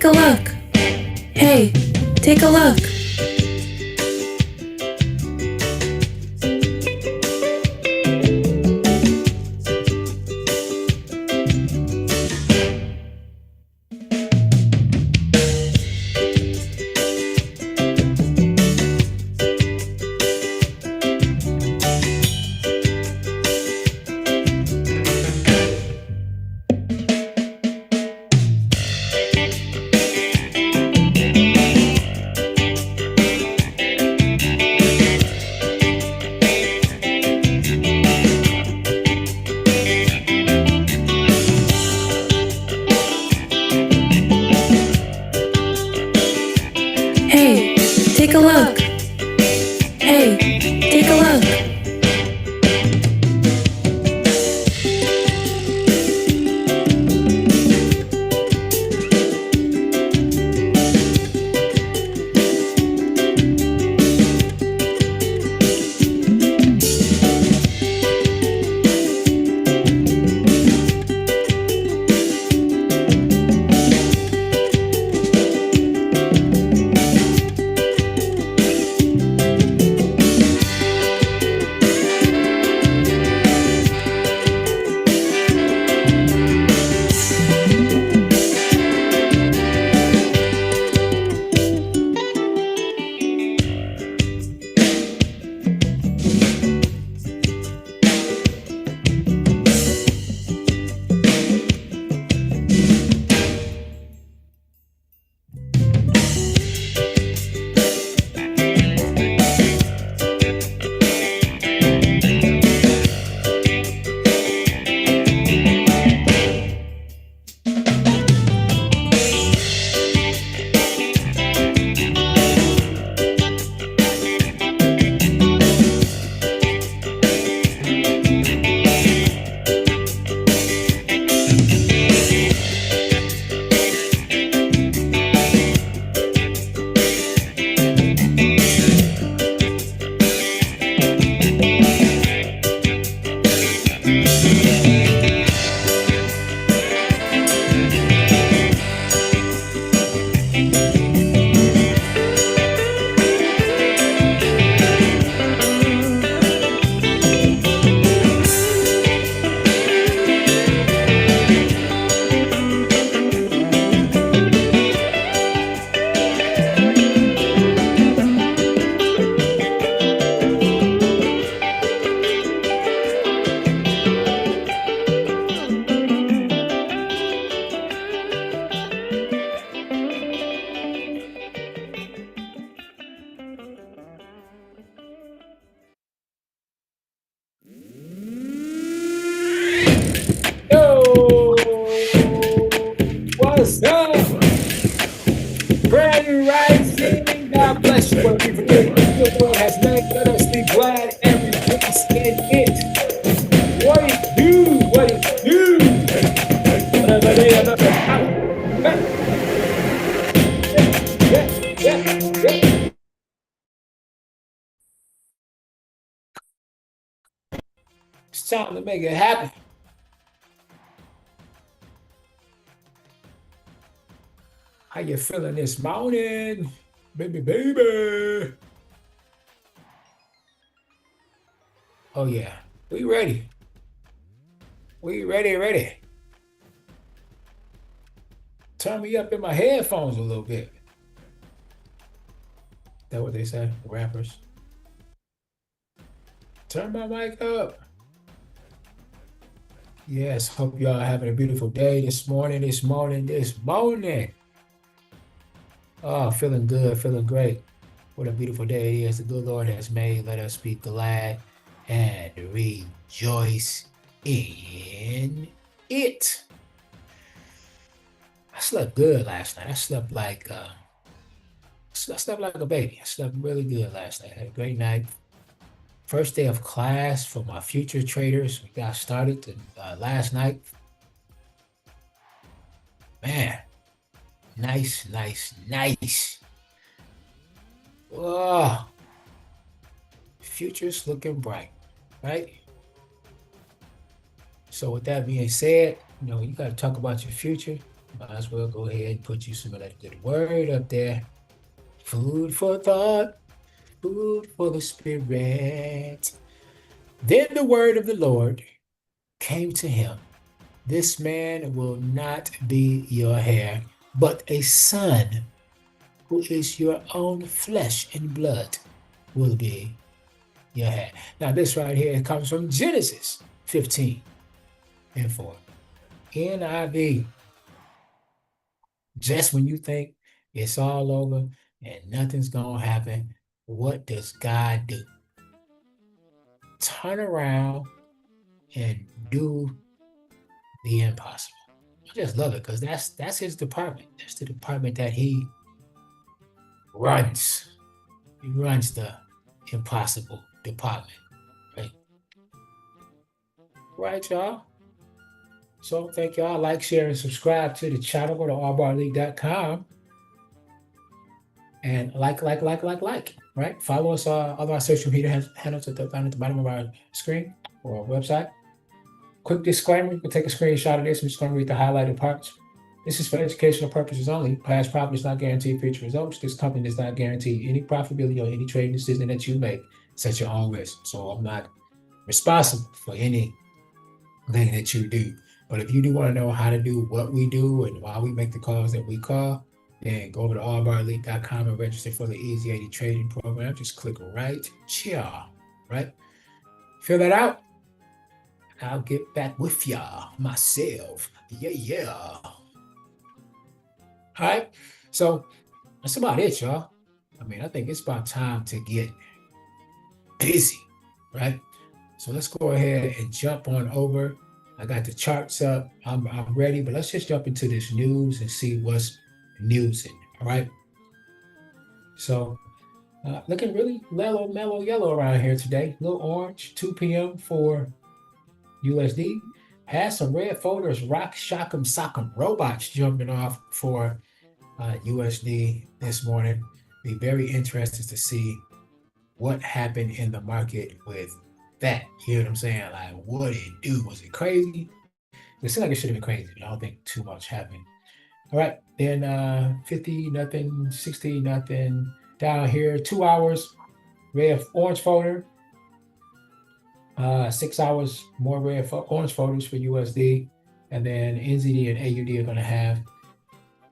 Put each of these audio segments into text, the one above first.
a look. Hey, take a look. Hey, take a look. Hey, take a look. Yo, what's up? Grand rising, God bless you. What people do, the Lord has made. Let us be glad and rejoice in it. What it do? What it do? Yeah. It's time to make it happen. How you feeling this morning, baby? Oh yeah, we ready. We ready. Turn me up in my headphones a little bit. That what they say, rappers? Turn my mic up. Yes, hope y'all having a beautiful day this morning. Oh, feeling good, feeling great. What a beautiful day it is. The good Lord has made. Let us be glad and rejoice in it. I slept good last night. I slept like a baby. I slept really good last night. I had a great night. First day of class for my future traders. We got started last night. Man, nice. Oh, future's looking bright, right? So with that being said, you got to talk about your future. Might as well go ahead and put you some of that good word up there. Food for thought, food for the spirit. Then the word of the Lord came to him. This man will not be your heir, but a son who is your own flesh and blood will be your heir. Now, this right here comes from Genesis 15:4. NIV. Just when you think it's all over and nothing's going to happen, what does God do? Turn around and do the impossible. I just love it because that's his department. That's the department that he runs. He runs the impossible department. Right? Right, y'all? So thank y'all. Like, share, and subscribe to the channel. Go to allbarelite.com and like, right? Follow us all our social media handles down at the bottom of our screen or our website. Quick disclaimer, you can take a screenshot of this. I'm just going to read the highlighted parts. This is for educational purposes only. Past profit is not guaranteed future results. This company does not guarantee any profitability or any trading decision that you make. It's at your own risk. So I'm not responsible for anything that you do. But if you do want to know how to do what we do and why we make the calls that we call, then go over to allbarelite.com and register for the Easy 80 trading program. Just click right here, right? Fill that out. I'll get back with y'all myself. Yeah. All right. So that's about it, y'all. I mean, I think it's about time to get busy, right? So let's go ahead and jump on over. I got the charts up. I'm ready, but let's just jump into this news and see what's newsing. All right. So looking really mellow yellow around here today. A little orange, 2 p.m. for USD. Has some red folders, rock, shock'em, sock'em, robots jumping off for USD this morning. Be very interested to see what happened in the market with that. You know what I'm saying? Like, what did it do? Was it crazy? It seemed like it should have been crazy, but I don't think too much happened. All right, then 50 nothing, 60 nothing. Down here, 2 hours, red orange folder. 6 hours more orange folders for USD, and then NZD and AUD are going to have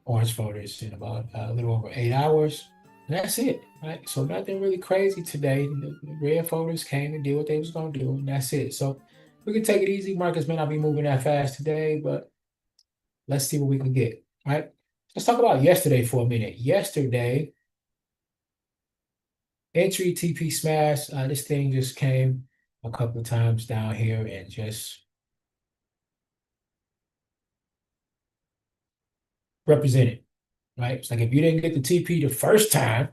orange folders in about a little over 8 hours. And that's it, right? So nothing really crazy today. The red folders came and did what they was going to do, and that's it. So we can take it easy. Markets may not be moving that fast today, but let's see what we can get, right? Let's talk about yesterday for a minute. Yesterday, entry TP smash. This thing just came a couple of times down here and just represented, right? It's like if you didn't get the TP the first time,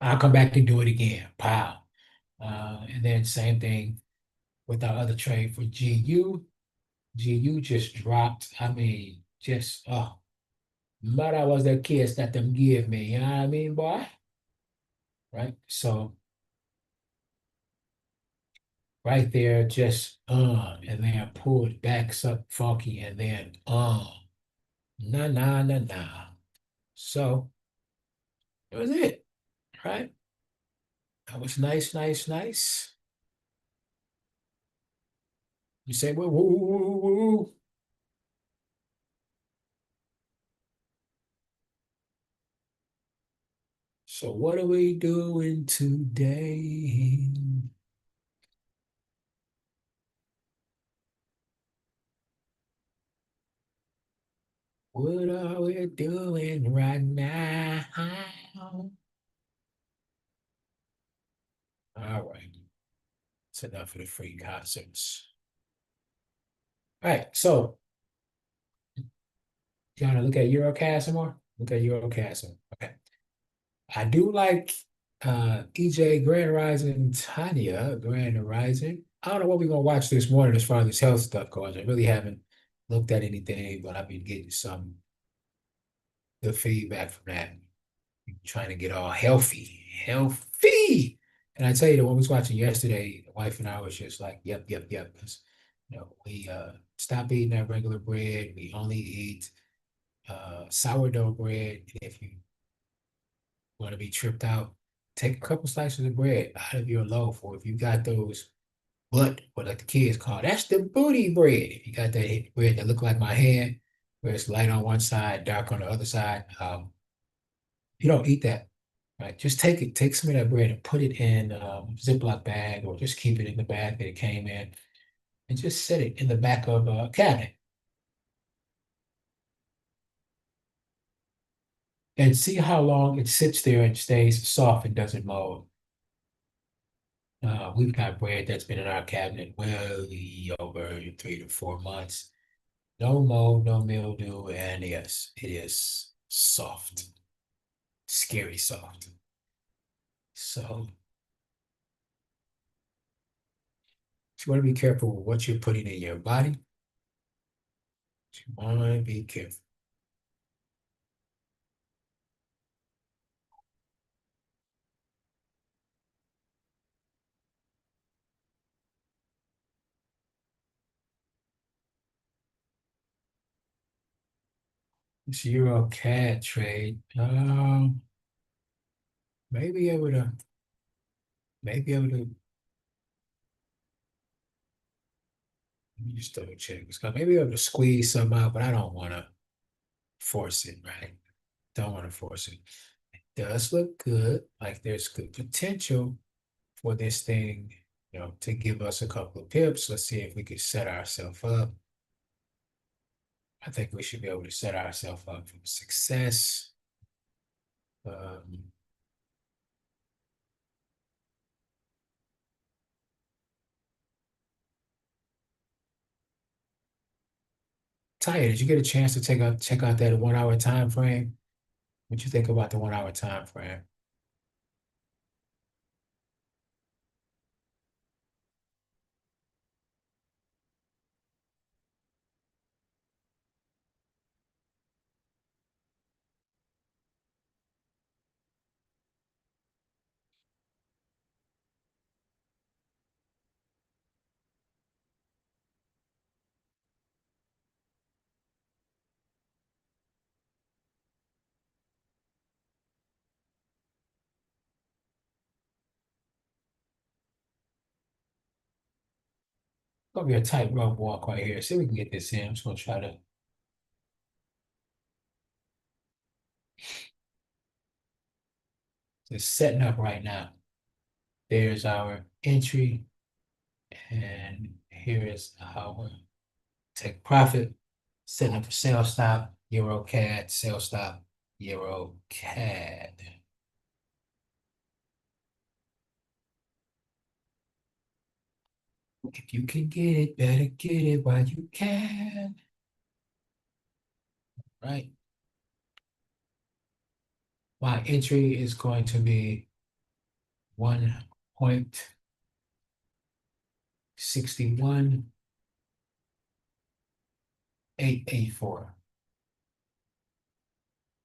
I'll come back and do it again. Pow. And then same thing with our other trade for GU. GU just dropped. I mean, just but that was the kiss that them give me. You know what I mean, boy? Right? So right there, just and then pulled back up funky, and then nah. So that was it, right? That was nice. You say, woo, woo, woo, woo, woo. So what are we doing today? What are we doing right now? All right. That's enough of the free concerts. All right, so you want to look at Eurocast some more? Look at Eurocast some. Okay. I do like EJ Grand Rising, Tanya Grand Rising. I don't know what we're gonna watch this morning as far as this health stuff goes. I really haven't looked at anything, but I've been getting some good feedback from that. Trying to get all healthy. And I tell you, the one we was watching yesterday, the wife and I was just like, yep. Because we stop eating that regular bread. We only eat sourdough bread. If you want to be tripped out, take a couple slices of bread out of your loaf, or if you got those what like the kids call that's the booty bread. If you got that bread that look like my hand, where it's light on one side, dark on the other side, you don't eat that. Right? Just take some of that bread and put it in Ziploc bag, or just keep it in the bag that it came in, and just set it in the back of a cabinet and see how long it sits there and stays soft and doesn't mold. We've got bread that's been in our cabinet well over 3 to 4 months. No mold, no mildew, and yes, it is soft, scary soft. So you want to be careful with what you're putting in your body. You want to be careful. This Euro CAD trade, maybe able to, maybe able to, let me just double check. It's gonna maybe able to squeeze some out, but I don't want to force it, right? Don't want to force it. Does look good. Like there's good potential for this thing, to give us a couple of pips. Let's see if we can set ourselves up. I think we should be able to set ourselves up for success. Um, Taya, did you get a chance to check out that 1 hour time frame? What you think about the 1 hour time frame? Gonna be a tightrope walk right here. See if we can get this in. I'm just gonna try to just setting up right now. There's our entry, and here is our take profit. Setting up for sell stop, Euro CAD, sell stop, Euro CAD. If you can get it, better get it while you can. Right? My entry is going to be 1.61884.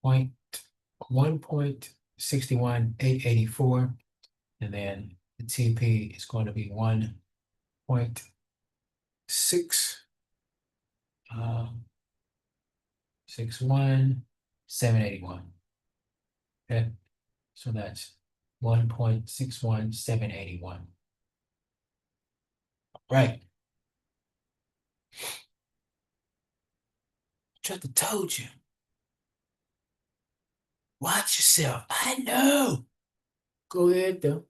1.61884. And then the TP is going to be 1.6 61,781. Okay, so that's 1.61781. Right. Tried to told you. Watch yourself. I know. Go ahead though.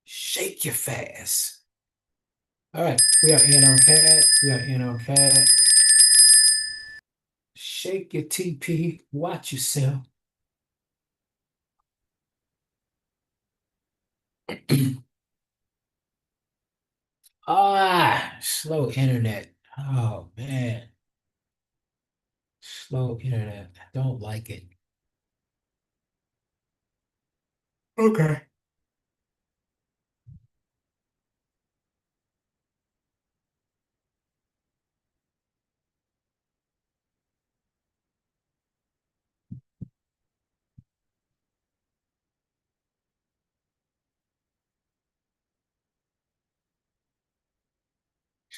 Shake your fast. All right, we are in on CAD. We are in on CAD. Shake your TP. Watch yourself. Slow internet. Oh man, slow internet. I don't like it. Okay.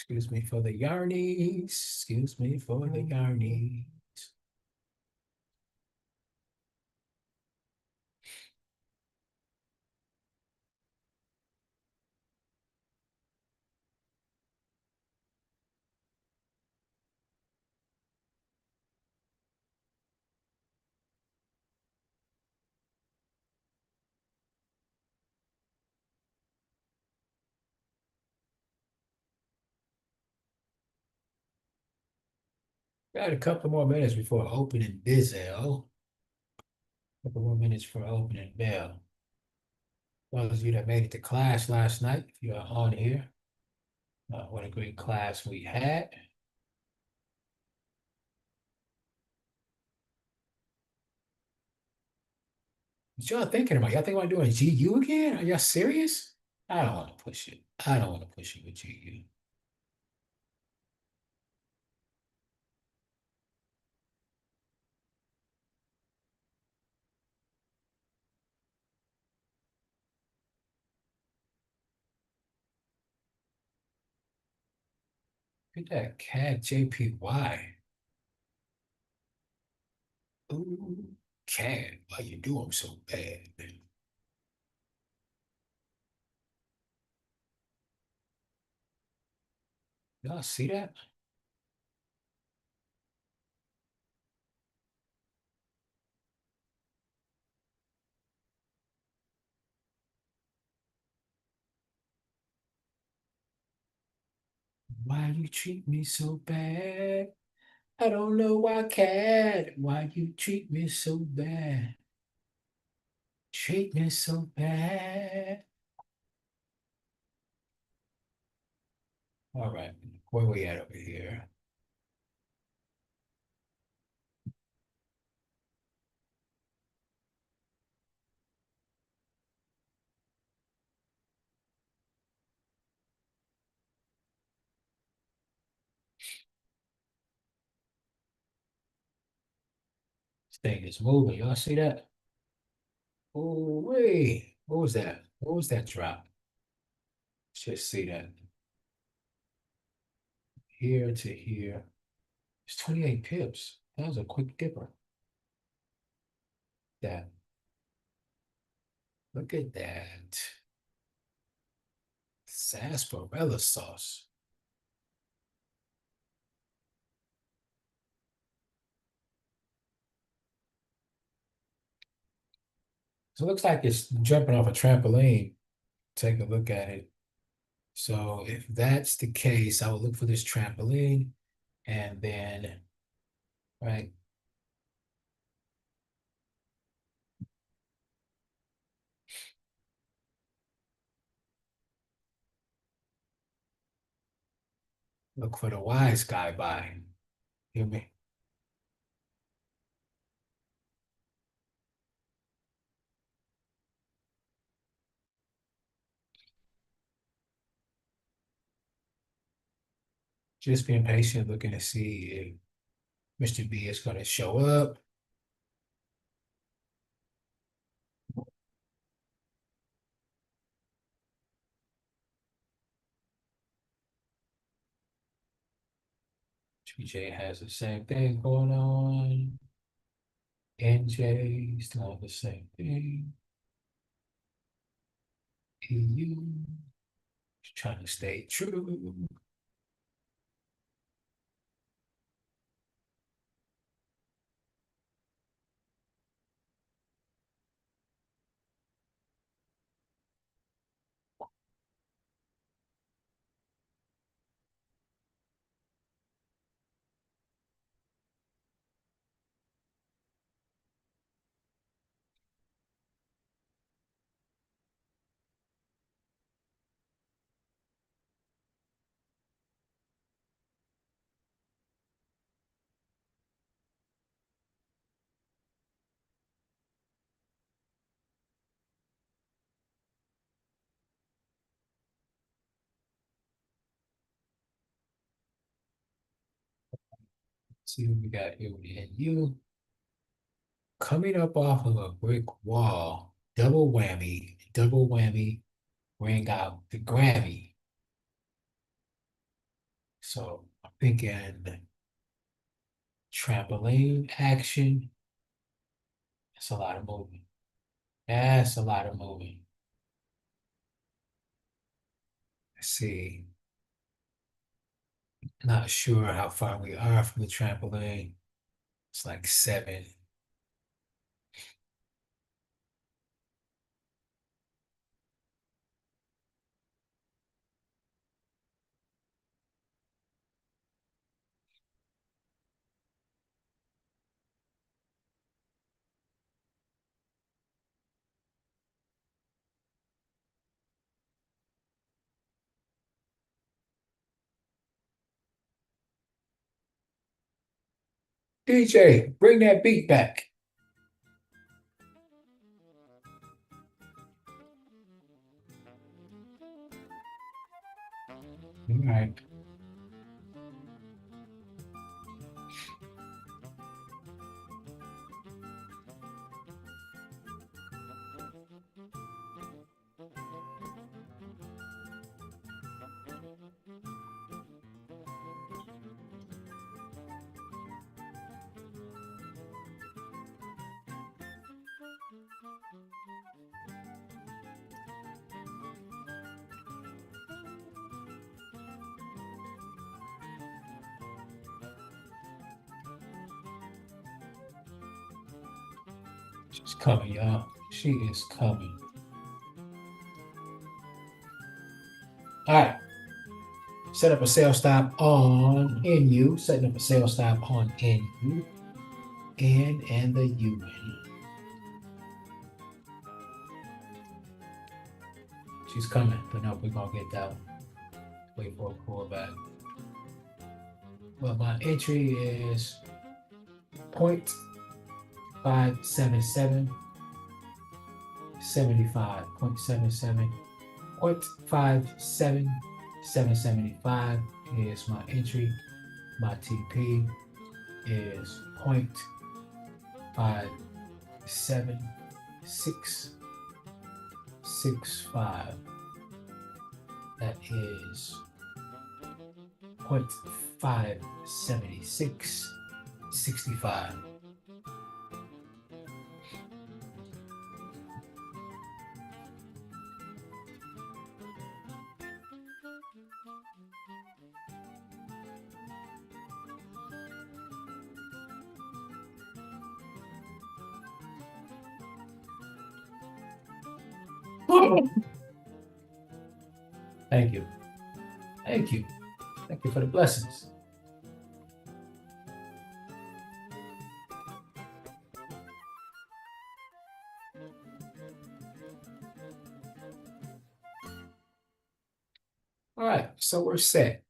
Excuse me for the yarnies. Excuse me for the yarnies. Got a couple more minutes before opening Bizzell. Couple more minutes for opening bell. Those of you that made it to class last night, if you are on here, what a great class we had. What y'all thinking about? Y'all think about doing GU again? Are y'all serious? I don't want to push it. I don't want to push it with GU. Look at that cat JPY. Ooh, cat, why you doing so bad? Y'all see that? Why you treat me so bad? I don't know why, cat. Why you treat me so bad? Treat me so bad. All right, where we at over here? This thing is moving. Y'all see that? Oh, wait. What was that? What was that drop? Just see that. Here to here. It's 28 pips. That was a quick dipper. That. Look at that. Sarsaparilla sauce. So it looks like it's jumping off a trampoline. Take a look at it. So if that's the case, I will look for this trampoline and then, right, look for the wise guy by. Hear me? Just being patient, looking to see if Mr. B is going to show up. TJ has the same thing going on. NJ still have the same thing. EU trying to stay true. See what we got here with the NU. Coming up off of a brick wall. Double whammy. Double whammy. Ring out the Grammy. So I'm thinking trampoline action. That's a lot of moving. That's a lot of moving. Let's see. Not sure how far we are from the trampoline. It's like 7. DJ, bring that beat back. All right. She's coming, y'all. She is coming. All right. Set up a sail stop on NU. Setting up a sail stop on NU. And the UN. She's coming, but no, we're gonna get that one. Wait for a callback. Well, my entry is 0.577 75. 0.77. 0.57775 is my entry. My TP is 0.57665. That is 0.57665. Thank you. Thank you. Thank you for the blessings. All right, so we're set.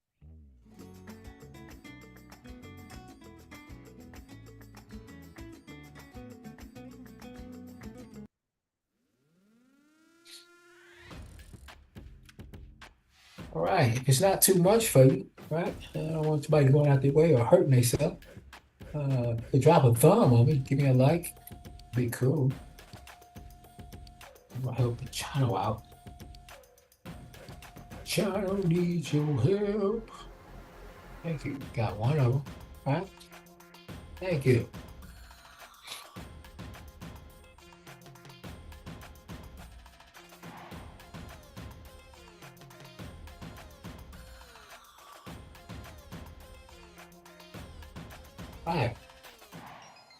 All right, if it's not too much for you, right? I don't want somebody going out their way or hurting themselves. You drop a thumb on me, give me a like, be cool. I'm gonna help the channel out. Channel needs your help. Thank you. Got one of them, right? Thank you. All right.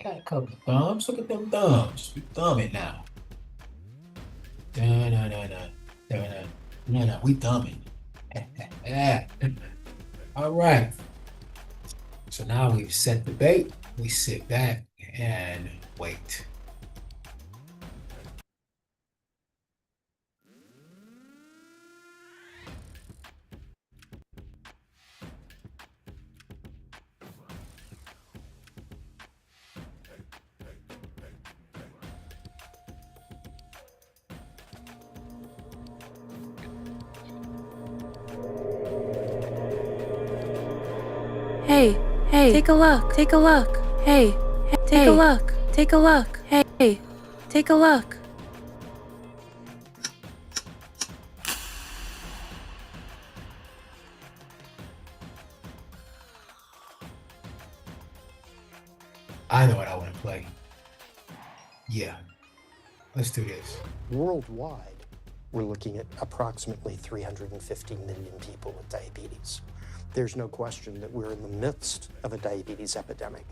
Got a couple of thumbs. Look at them thumbs. We thumbing now. No, we thumbing. All right. So now we've set the bait. We sit back and wait. Hey, take a look, take a look. Hey, take a look, take a look. Hey, take a look. I know what I want to play. Yeah, let's do this. Worldwide, we're looking at approximately 350 million people with diabetes. There's no question that we're in the midst of a diabetes epidemic.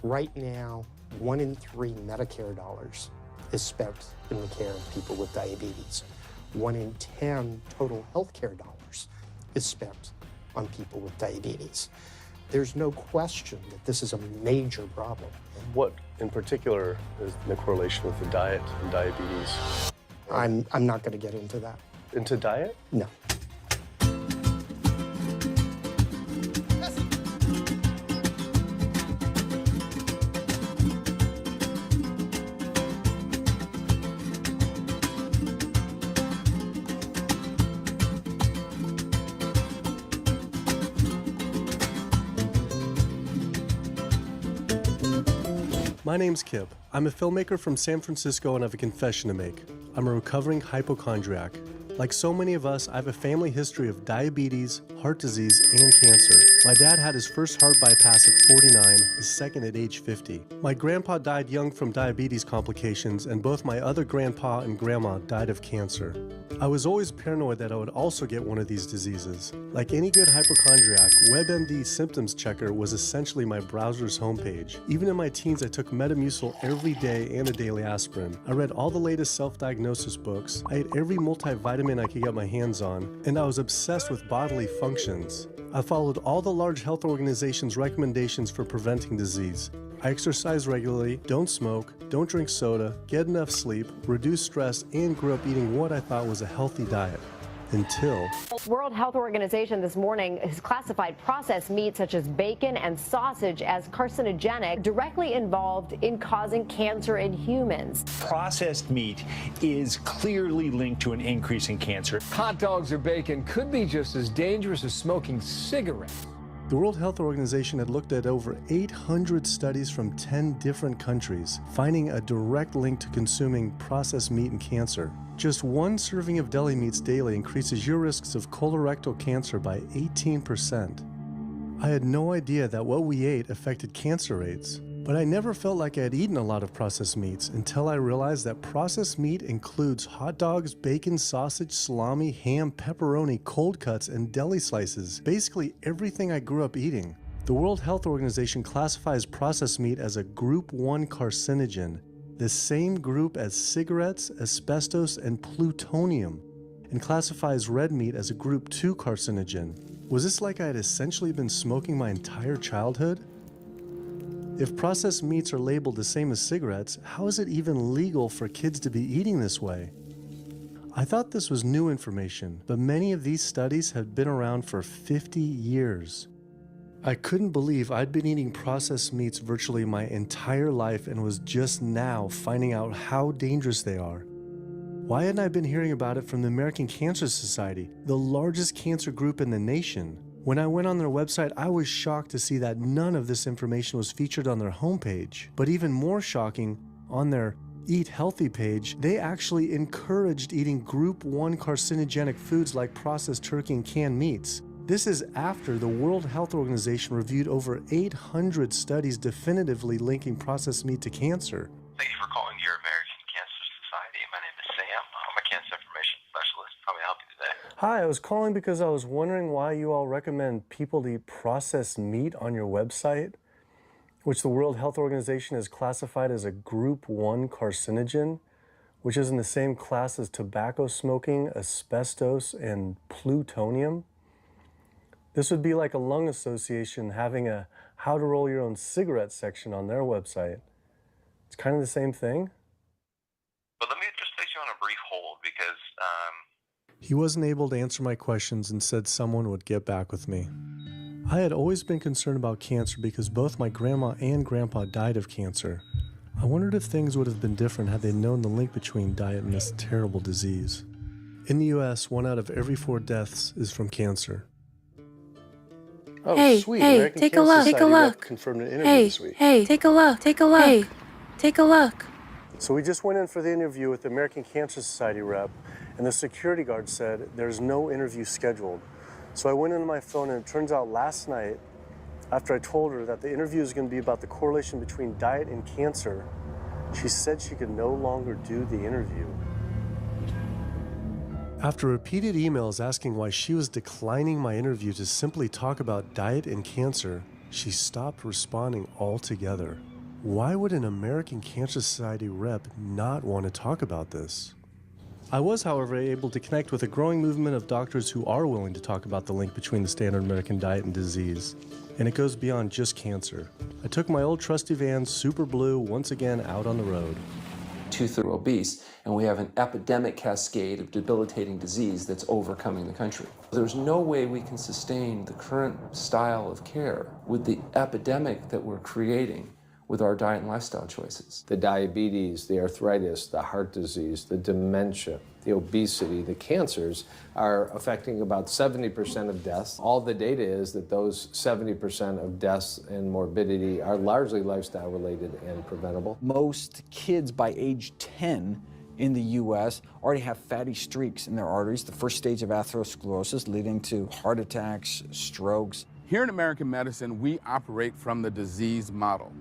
Right now, 1 in 3 Medicare dollars is spent in the care of people with diabetes. 1 in 10 total healthcare dollars is spent on people with diabetes. There's no question that this is a major problem. What in particular is the correlation with the diet and diabetes? I'm not going to get into that. Into diet? No. My name's Kip. I'm a filmmaker from San Francisco and I have a confession to make. I'm a recovering hypochondriac. Like so many of us, I have a family history of diabetes, heart disease, and cancer. My dad had his first heart bypass at 49, his second at age 50. My grandpa died young from diabetes complications, and both my other grandpa and grandma died of cancer. I was always paranoid that I would also get one of these diseases. Like any good hypochondriac, WebMD Symptoms Checker was essentially my browser's homepage. Even in my teens, I took Metamucil every day and a daily aspirin. I read all the latest self-diagnosis books. I ate every multivitamin I could get my hands on, and I was obsessed with bodily functions. I followed all the large health organizations' recommendations for preventing disease. I exercise regularly, don't smoke, don't drink soda, get enough sleep, reduce stress, and grew up eating what I thought was a healthy diet. Until World Health Organization this morning has classified processed meat such as bacon and sausage as carcinogenic, directly involved in causing cancer in humans. Processed meat is clearly linked to an increase in cancer. Hot dogs or bacon could be just as dangerous as smoking cigarettes. the World Health Organization had looked at over 800 studies from 10 different countries, finding a direct link to consuming processed meat and cancer. Just one serving of deli meats daily increases your risks of colorectal cancer by 18%. I had no idea that what we ate affected cancer rates, but I never felt like I had eaten a lot of processed meats until I realized that processed meat includes hot dogs, bacon, sausage, salami, ham, pepperoni, cold cuts, and deli slices, basically everything I grew up eating. The World Health Organization classifies processed meat as a Group 1 carcinogen, the same group as cigarettes, asbestos, and plutonium, and classifies red meat as a Group 2 carcinogen. Was this like I had essentially been smoking my entire childhood? If processed meats are labeled the same as cigarettes, how is it even legal for kids to be eating this way? I thought this was new information, but many of these studies have been around for 50 years. I couldn't believe I'd been eating processed meats virtually my entire life and was just now finding out how dangerous they are. Why hadn't I been hearing about it from the American Cancer Society, the largest cancer group in the nation? When I went on their website, I was shocked to see that none of this information was featured on their homepage. But even more shocking, on their Eat Healthy page, they actually encouraged eating Group 1 carcinogenic foods like processed turkey and canned meats. This is after the World Health Organization reviewed over 800 studies definitively linking processed meat to cancer. Thank you for calling your American Cancer Society. My name is Sam. I'm a cancer information specialist. How may I help you today? Hi, I was calling because I was wondering why you all recommend people to eat processed meat on your website, which the World Health Organization has classified as a Group 1 carcinogen, which is in the same class as tobacco smoking, asbestos, and plutonium. This would be like a lung association having a how to roll your own cigarette section on their website. It's kind of the same thing. But let me just place you on a brief hold because He wasn't able to answer my questions and said someone would get back with me. I had always been concerned about cancer because both my grandma and grandpa died of cancer. I wondered if things would have been different had they known the link between diet and this terrible disease. In the US, 1 out of every 4 deaths is from cancer. Oh, Hey, sweet. hey, American take a Cancer look, take a Society rep look. confirmed an interview Hey, this week. hey, take a look, take a look. Hey, take a look. So we just went in for the interview with the American Cancer Society rep, and the security guard said there's no interview scheduled. So I went into my phone, and it turns out last night After I told her that the interview is going to be about the correlation between diet and cancer, she said she could no longer do the interview. After repeated emails asking why she was declining my interview to simply talk about diet and cancer, she stopped responding altogether. Why would an American Cancer Society rep not want to talk about this? I was, however, able to connect with a growing movement of doctors who are willing to talk about the link between the standard American diet and disease. And it goes beyond just cancer. I took my old trusty van, Super Blue, once again out on the road. 2/3 are obese, and we have an epidemic cascade of debilitating disease that's overcoming the country. There's no way we can sustain the current style of care with the epidemic that we're creating with our diet and lifestyle choices. The diabetes, the arthritis, the heart disease, the dementia, the obesity, the cancers are affecting about 70% of deaths. All the data is that those 70% of deaths and morbidity are largely lifestyle related and preventable. Most kids by age 10 in the U.S. already have fatty streaks in their arteries, the first stage of atherosclerosis leading to heart attacks, strokes. Here in American medicine, we operate from the disease model.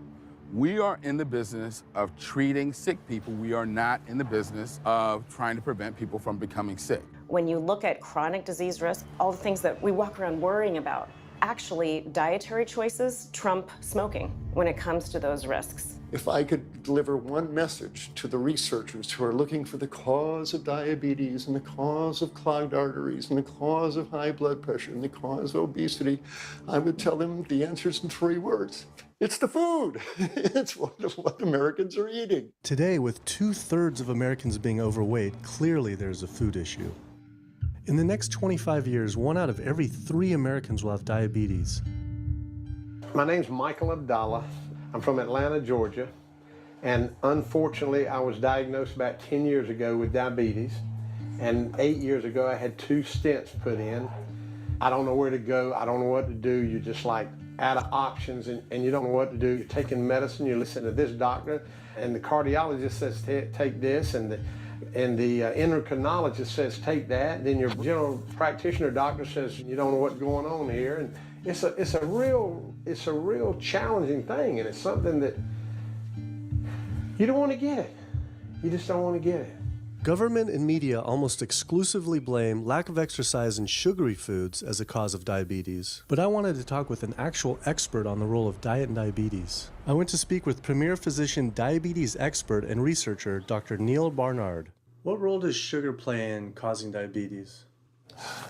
We are in the business of treating sick people. We are not in the business of trying to prevent people from becoming sick. When you look at chronic disease risk, all the things that we walk around worrying about, actually dietary choices trump smoking when it comes to those risks. If I could deliver one message to the researchers who are looking for the cause of diabetes and the cause of clogged arteries and the cause of high blood pressure and the cause of obesity, I would tell them the answer's in 3 words. It's the food. It's what Americans are eating. Today, with 2/3 of Americans being overweight, clearly there's a food issue. In the next 25 years, 1 out of every 3 Americans will have diabetes. My name's Michael Abdallah. I'm from Atlanta, Georgia, and unfortunately I was diagnosed about 10 years ago with diabetes, and 8 years ago I had 2 stents put in. I don't know where to go, I don't know what to do. You're just like out of options and you don't know what to do. You're taking medicine, you listen to this doctor, and the cardiologist says take this, and the endocrinologist says take that, then your general practitioner doctor says you don't know what's going on here, and it's a real challenging thing, and it's something that you don't want to get it. You just don't want to get it. Government and media almost exclusively blame lack of exercise and sugary foods as a cause of diabetes. But I wanted to talk with an actual expert on the role of diet and diabetes. I went to speak with premier physician, diabetes expert, and researcher, Dr. Neil Barnard. What role does sugar play in causing diabetes?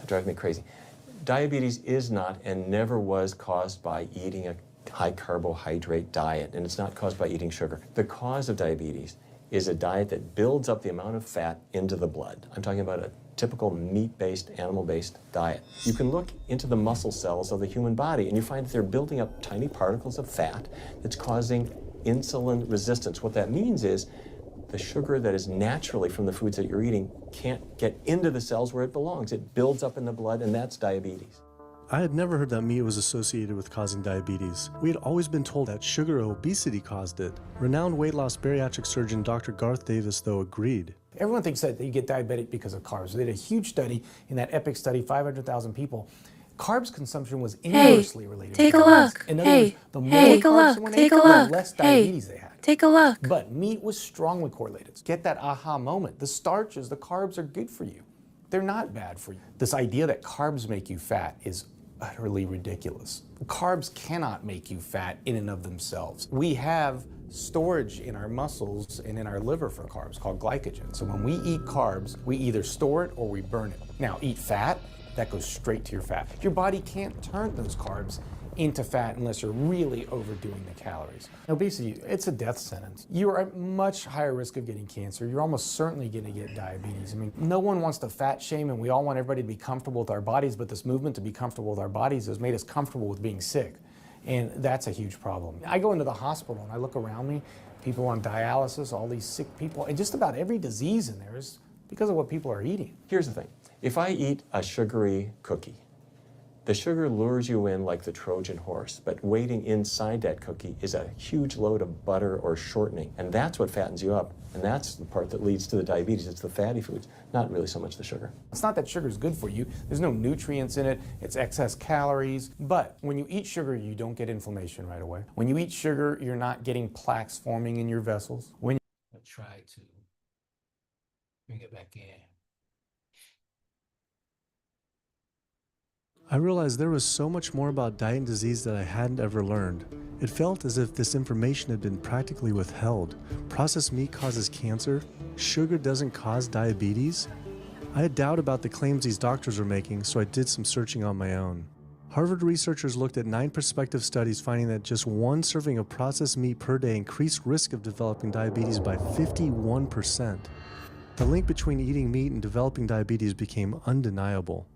It drives me crazy. Diabetes is not and never was caused by eating a high carbohydrate diet, and it's not caused by eating sugar. The cause of diabetes is a diet that builds up the amount of fat into the blood. I'm talking about a typical meat-based, animal-based diet. You can look into the muscle cells of the human body and you find that they're building up tiny particles of fat that's causing insulin resistance. What that means is the sugar that is naturally from the foods that you're eating can't get into the cells where it belongs. It builds up in the blood, and that's diabetes. I had never heard that meat was associated with causing diabetes. We had always been told that sugar or obesity caused it. Renowned weight loss bariatric surgeon Dr. Garth Davis, though, agreed. Everyone thinks that you get diabetic because of carbs. They did a huge study in that EPIC study, 500,000 people. Carbs consumption was inversely related. Take a look. In other words, the more carbs someone ate, the less diabetes they had. Take a look. But meat was strongly correlated. Get that aha moment. The starches, the carbs are good for you. They're not bad for you. This idea that carbs make you fat is utterly ridiculous. Carbs cannot make you fat in and of themselves. We have storage in our muscles and in our liver for carbs called glycogen. So when we eat carbs, we either store it or we burn it. Now, eat fat, that goes straight to your fat. Your body can't turn those carbs into fat unless you're really overdoing the calories. Obesity, it's a death sentence. You're at much higher risk of getting cancer. You're almost certainly going to get diabetes. I mean, no one wants to fat shame, and we all want everybody to be comfortable with our bodies, but this movement to be comfortable with our bodies has made us comfortable with being sick, and that's a huge problem. I go into the hospital and I look around me, people on dialysis, all these sick people, and just about every disease in there is because of what people are eating. Here's the thing. If I eat a sugary cookie, The sugar lures you in like the Trojan horse, but waiting inside that cookie is a huge load of butter or shortening, and that's what fattens you up, and that's the part that leads to the diabetes. It's the fatty foods, not really so much the sugar. It's not that sugar is good for you. There's no nutrients in it. It's excess calories. But when you eat sugar, you don't get inflammation right away. When you eat sugar, you're not getting plaques forming in your vessels. When I'll try to bring it back in. I realized there was so much more about diet and disease that I hadn't ever learned. It felt as if this information had been practically withheld. Processed meat causes cancer. Sugar doesn't cause diabetes. I had doubt about the claims these doctors were making, so I did some searching on my own. Harvard researchers looked at 9 prospective studies finding that just one serving of processed meat per day increased risk of developing diabetes by 51%. The link between eating meat and developing diabetes became undeniable.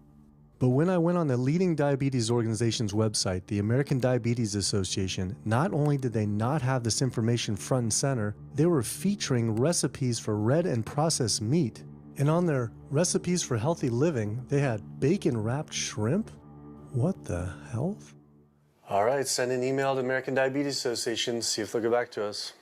But when I went on the leading diabetes organization's website, the American Diabetes Association, not only did they not have this information front and center, they were featuring recipes for red and processed meat. And on their recipes for healthy living, they had bacon-wrapped shrimp? What the hell? All right, send an email to American Diabetes Association, see if they'll get back to us.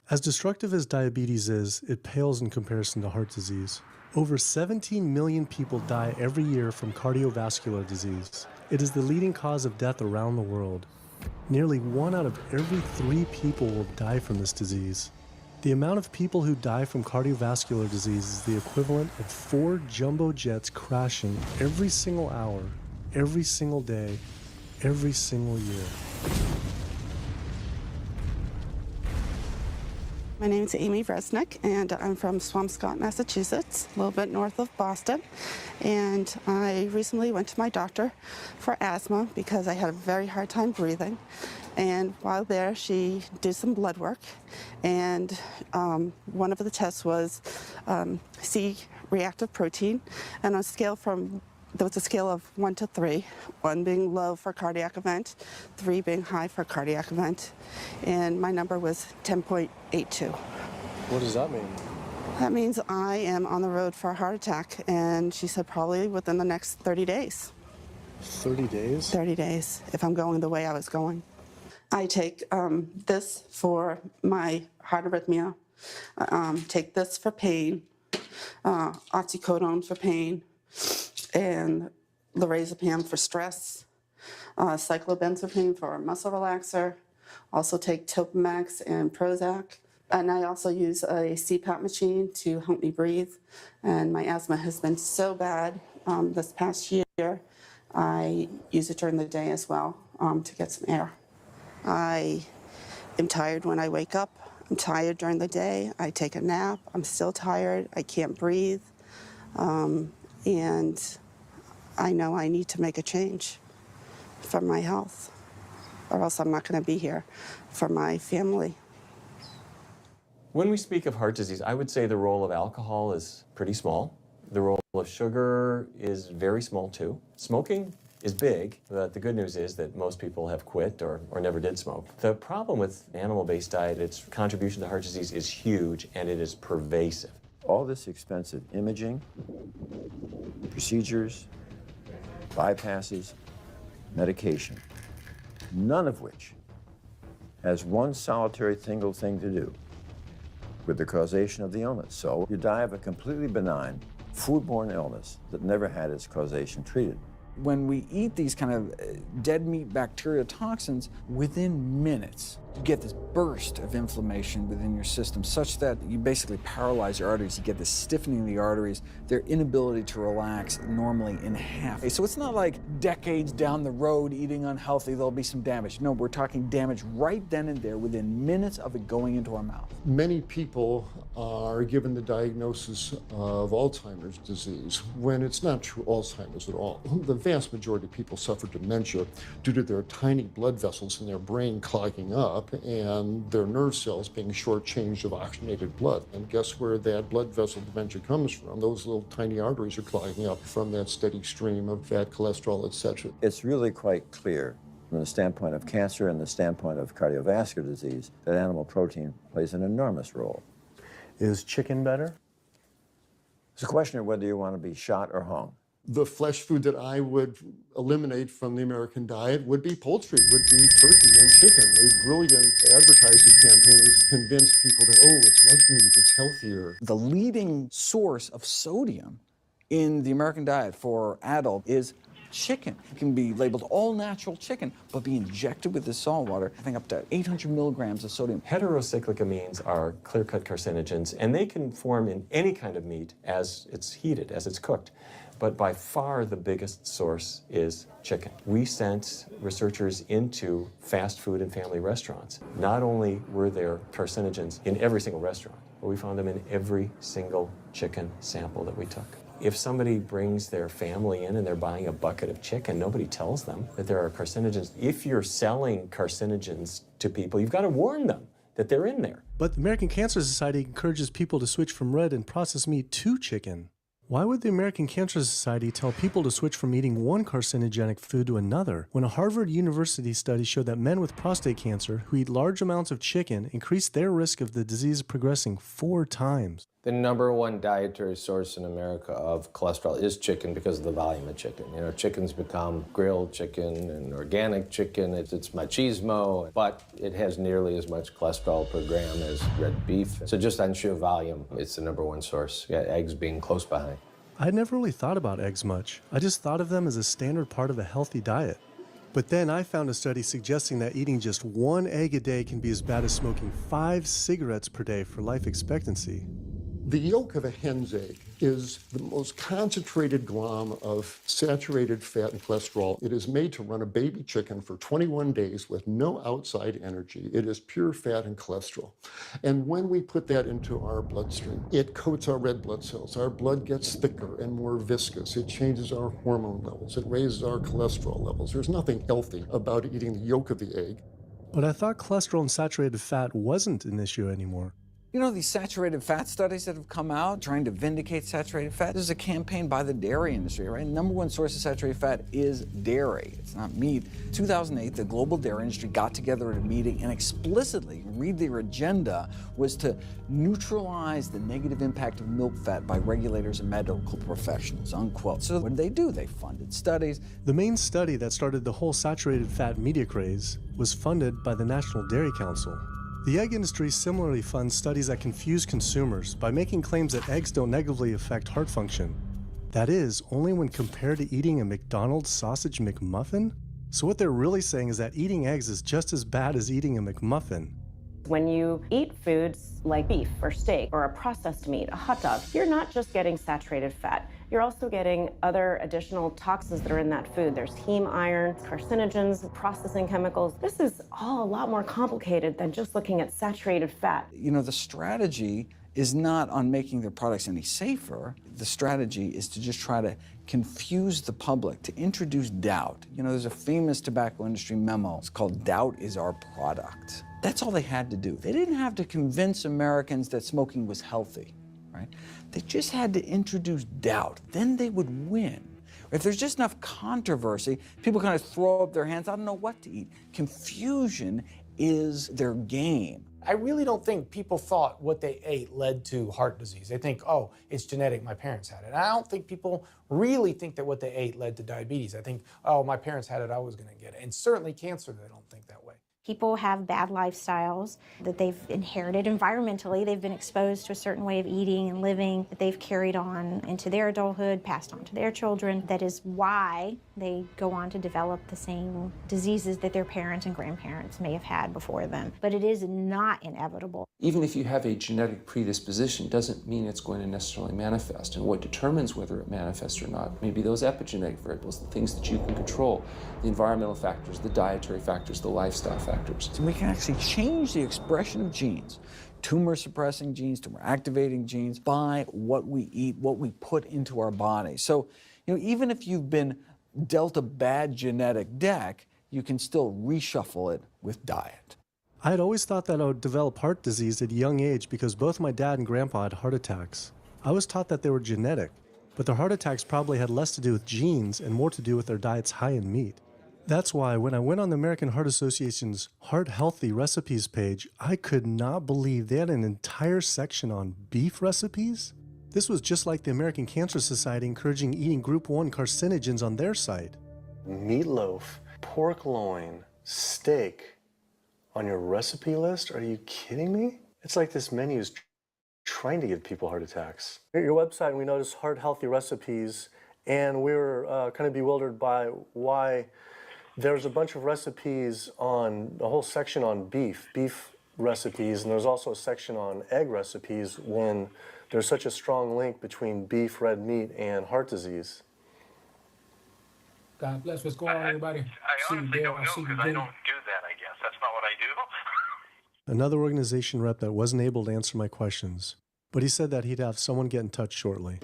As destructive as diabetes is, it pales in comparison to heart disease. Over 17 million people die every year from cardiovascular disease. It is the leading cause of death around the world. Nearly 1 out of every 3 people will die from this disease. The amount of people who die from cardiovascular disease is the equivalent of 4 jumbo jets crashing every single hour, every single day, every single year. My name is Amy Resnick, and I'm from Swampscott, Massachusetts, a little bit north of Boston. And I recently went to my doctor for asthma because I had a very hard time breathing. And while there, she did some blood work, and one of the tests was C-reactive protein, and on a scale from there was a scale of 1 to 3, 1 being low for cardiac event, 3 being high for cardiac event, and my number was 10.82. What does that mean? That means I am on the road for a heart attack, and she said probably within the next 30 days. 30 days? 30 days, if I'm going the way I was going. I take this for my heart arrhythmia, take this for pain, oxycodone for pain, and lorazepam for stress, cyclobenzaprine for a muscle relaxer, also take Topamax and Prozac, and I also use a CPAP machine to help me breathe, and my asthma has been so bad this past year, I use it during the day as well to get some air. I am tired when I wake up, I'm tired during the day, I take a nap, I'm still tired, I can't breathe, and I know I need to make a change for my health, or else I'm not going to be here for my family. When we speak of heart disease, I would say the role of alcohol is pretty small. The role of sugar is very small too. Smoking is big, but the good news is that most people have quit or never did smoke. The problem with animal-based diet, its contribution to heart disease is huge and it is pervasive. All this expensive imaging, procedures, bypasses, medication, none of which has one solitary single thing to do with the causation of the illness. So you die of a completely benign foodborne illness that never had its causation treated. When we eat these kind of dead meat bacteria toxins, within minutes, you get this burst of inflammation within your system such that you basically paralyze your arteries. You get this stiffening of the arteries, their inability to relax normally in half. So it's not like decades down the road eating unhealthy, there'll be some damage. No, we're talking damage right then and there within minutes of it going into our mouth. Many people are given the diagnosis of Alzheimer's disease when it's not true Alzheimer's at all. The vast majority of people suffer dementia due to their tiny blood vessels in their brain clogging up and their nerve cells being shortchanged of oxygenated blood. And guess where that blood vessel dementia comes from? Those little tiny arteries are clogging up from that steady stream of fat, cholesterol, etc. It's really quite clear from the standpoint of cancer and the standpoint of cardiovascular disease that animal protein plays an enormous role. Is chicken better? It's a question of whether you want to be shot or hung. The flesh food that I would eliminate from the American diet would be poultry, would be turkey and chicken. A brilliant advertising campaign has convinced people that, oh, it's white meat, it's healthier. The leading source of sodium in the American diet for adult is chicken. It can be labeled all natural chicken, but be injected with the salt water, having up to 800 milligrams of sodium. Heterocyclic amines are clear-cut carcinogens, and they can form in any kind of meat as it's heated, as it's cooked. But by far the biggest source is chicken. We sent researchers into fast food and family restaurants. Not only were there carcinogens in every single restaurant, but we found them in every single chicken sample that we took. If somebody brings their family in and they're buying a bucket of chicken, nobody tells them that there are carcinogens. If you're selling carcinogens to people, you've got to warn them that they're in there. But the American Cancer Society encourages people to switch from red and processed meat to chicken. Why would the American Cancer Society tell people to switch from eating one carcinogenic food to another when a Harvard University study showed that men with prostate cancer who eat large amounts of chicken increase their risk of the disease progressing 4 times? The #1 dietary source in America of cholesterol is chicken because of the volume of chicken. You know, chicken's become grilled chicken and organic chicken. It's machismo, but it has nearly as much cholesterol per gram as red beef. So just on sheer volume, it's the #1 source. Yeah, eggs being close behind. I never really thought about eggs much. I just thought of them as a standard part of a healthy diet. But then I found a study suggesting that eating just 1 egg a day can be as bad as smoking 5 cigarettes per day for life expectancy. The yolk of a hen's egg is the most concentrated glom of saturated fat and cholesterol. It is made to run a baby chicken for 21 days with no outside energy. It is pure fat and cholesterol. And when we put that into our bloodstream, it coats our red blood cells. Our blood gets thicker and more viscous. It changes our hormone levels. It raises our cholesterol levels. There's nothing healthy about eating the yolk of the egg. But I thought cholesterol and saturated fat wasn't an issue anymore. You know, these saturated fat studies that have come out trying to vindicate saturated fat, this is a campaign by the dairy industry, right? #1 source of saturated fat is dairy. It's not meat. 2008, the global dairy industry got together at a meeting and explicitly, read their agenda, was to neutralize the negative impact of milk fat by regulators and medical professionals, unquote. So what did? They funded studies. The main study that started the whole saturated fat media craze was funded by the National Dairy Council. The egg industry similarly funds studies that confuse consumers by making claims that eggs don't negatively affect heart function. That is, only when compared to eating a McDonald's sausage McMuffin? So what they're really saying is that eating eggs is just as bad as eating a McMuffin. When you eat foods like beef or steak or a processed meat, a hot dog, you're not just getting saturated fat. You're also getting other additional toxins that are in that food. There's heme iron, carcinogens, processing chemicals. This is all a lot more complicated than just looking at saturated fat. You know, the strategy is not on making their products any safer. The strategy is to just try to confuse the public, to introduce doubt. You know, there's a famous tobacco industry memo. It's called "Doubt is Our Product." That's all they had to do. They didn't have to convince Americans that smoking was healthy, right? They just had to introduce doubt. Then they would win. If there's just enough controversy, people kind of throw up their hands, I don't know what to eat. Confusion is their game. I really don't think people thought what they ate led to heart disease. They think, oh, it's genetic, my parents had it. And I don't think people really think that what they ate led to diabetes. I think, oh, my parents had it, I was gonna get it. And certainly cancer, they don't think that way. People have bad lifestyles that they've inherited environmentally. They've been exposed to a certain way of eating and living that they've carried on into their adulthood, passed on to their children. That is why they go on to develop the same diseases that their parents and grandparents may have had before them. But it is not inevitable. Even if you have a genetic predisposition, doesn't mean it's going to necessarily manifest. And what determines whether it manifests or not may be those epigenetic variables, the things that you can control, the environmental factors, the dietary factors, the lifestyle factors. So we can actually change the expression of genes, tumor-suppressing genes, tumor-activating genes, by what we eat, what we put into our body. So, you know, even if you've been dealt a bad genetic deck, you can still reshuffle it with diet. I had always thought that I would develop heart disease at a young age because both my dad and grandpa had heart attacks. I was taught that they were genetic, but their heart attacks probably had less to do with genes and more to do with their diets high in meat. That's why when I went on the American Heart Association's Heart Healthy Recipes page, I could not believe they had an entire section on beef recipes. This was just like the American Cancer Society encouraging eating Group 1 carcinogens on their site. Meatloaf, pork loin, steak on your recipe list? Are you kidding me? It's like this menu is trying to give people heart attacks. At your website, we noticed heart-healthy recipes, and we were kind of bewildered by why there's a bunch of recipes on, a whole section on beef recipes, and there's also a section on egg recipes when there's such a strong link between beef, red meat, and heart disease. God bless. What's going on, everybody? I honestly don't know because I don't do that, I guess. That's not what I do. Another organization rep that wasn't able to answer my questions, but he said that he'd have someone get in touch shortly.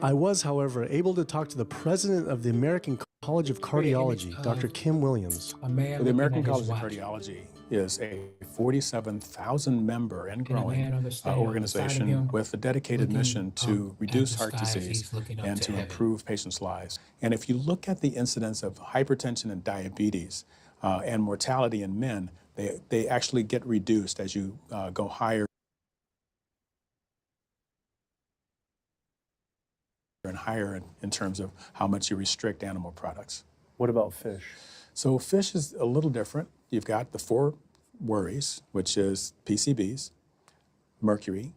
I was, however, able to talk to the president of the American College of Cardiology, Dr. Kim Williams. The American College of Cardiology is a 47,000-member and growing organization with a dedicated mission to reduce heart disease and to improve patients' lives. And if you look at the incidence of hypertension and diabetes and mortality in men, they actually get reduced as you go higher and higher in terms of how much you restrict animal products. What about fish? So fish is a little different. You've got the 4 worries, which is PCBs, mercury,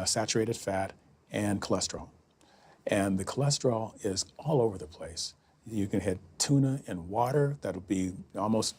saturated fat, and cholesterol. And the cholesterol is all over the place. You can hit tuna in water, that'll be almost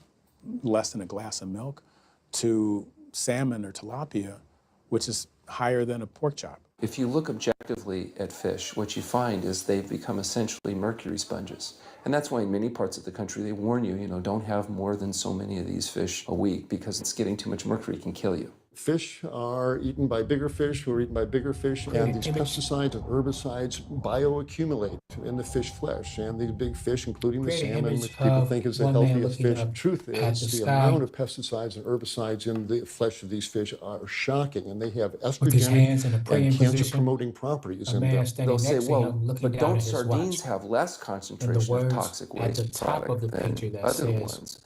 less than a glass of milk, to salmon or tilapia, which is higher than a pork chop. If you look objectively at fish, what you find is they've become essentially mercury sponges. And that's why in many parts of the country they warn you, don't have more than so many of these fish a week because it's getting too much mercury can kill you. Fish are eaten by bigger fish who are eaten by bigger fish, and these pesticides and herbicides bioaccumulate in the fish flesh. And these big fish, including the salmon, which people think is the healthiest fish, truth is the amount of pesticides and herbicides in the flesh of these fish are shocking, and they have estrogenic and cancer-promoting properties in them. They'll say, well, but don't sardines have less concentration of toxic waste product than other ones?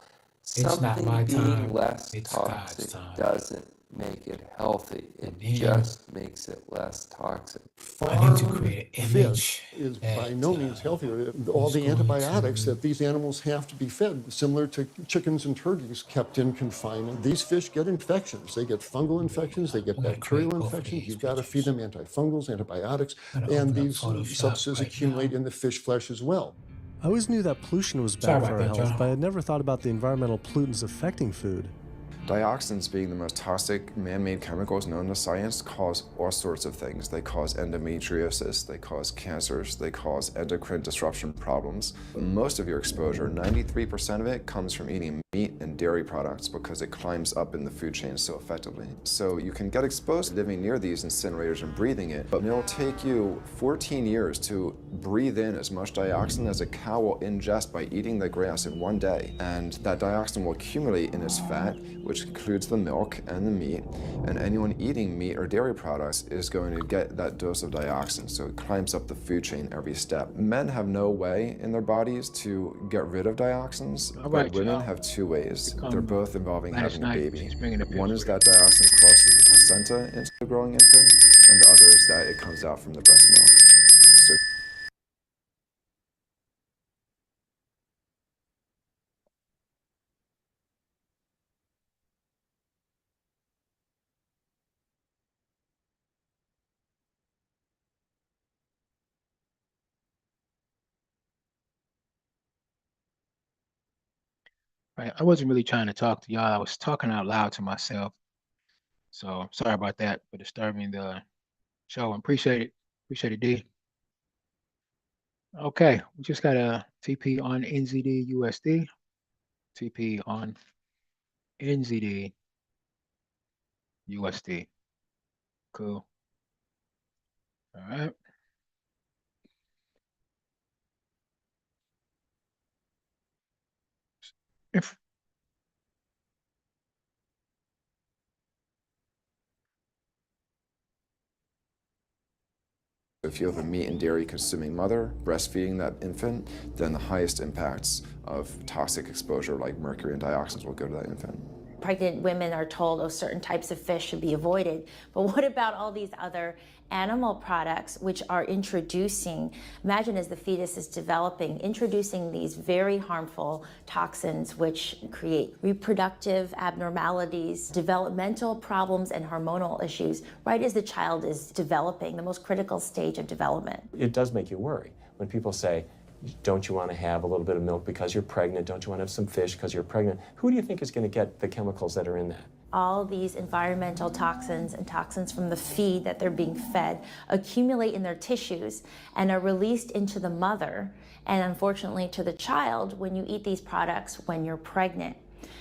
Something being less toxic doesn't make it healthy. It just makes it less toxic. Fish is by no means healthier. All the antibiotics that these animals have to be fed, similar to chickens and turkeys kept in confinement. These fish get infections. They get fungal infections. They get bacterial infections. You've got to feed them antifungals, antibiotics, and these substances accumulate in the fish flesh as well. I always knew that pollution was bad for our health, but I had never thought about the environmental pollutants affecting food. Dioxins, being the most toxic man-made chemicals known to science, cause all sorts of things. They cause endometriosis, they cause cancers, they cause endocrine disruption problems. Most of your exposure, 93% of it, comes from eating meat and dairy products because it climbs up in the food chain so effectively. So you can get exposed to living near these incinerators and breathing it, but it'll take you 14 years to breathe in as much dioxin as a cow will ingest by eating the grass in one day. And that dioxin will accumulate in its fat, which includes the milk and the meat, and anyone eating meat or dairy products is going to get that dose of dioxin, so it climbs up the food chain every step. Men have no way in their bodies to get rid of dioxins, but women have 2 ways. They're both involving having a baby. One is that dioxin crosses the placenta into the growing infant, and the other is that it comes out from the breast milk. So Right. I wasn't really trying to talk to y'all. I was talking out loud to myself. So sorry about that for disturbing the show. Appreciate it. Appreciate it, D. Okay, we just got a TP on NZD USD. TP on NZD USD. Cool. All right. if you have a meat and dairy consuming mother breastfeeding that infant, then the highest impacts of toxic exposure like mercury and dioxins will go to that infant. Pregnant women are told, oh, certain types of fish should be avoided. But what about all these other animal products which are introducing, imagine as the fetus is developing, introducing these very harmful toxins which create reproductive abnormalities, developmental problems, and hormonal issues right as the child is developing, the most critical stage of development. It does make you worry when people say, don't you want to have a little bit of milk because you're pregnant? Don't you want to have some fish because you're pregnant? Who do you think is going to get the chemicals that are in that? All these environmental toxins and toxins from the feed that they're being fed accumulate in their tissues and are released into the mother and unfortunately to the child when you eat these products when you're pregnant.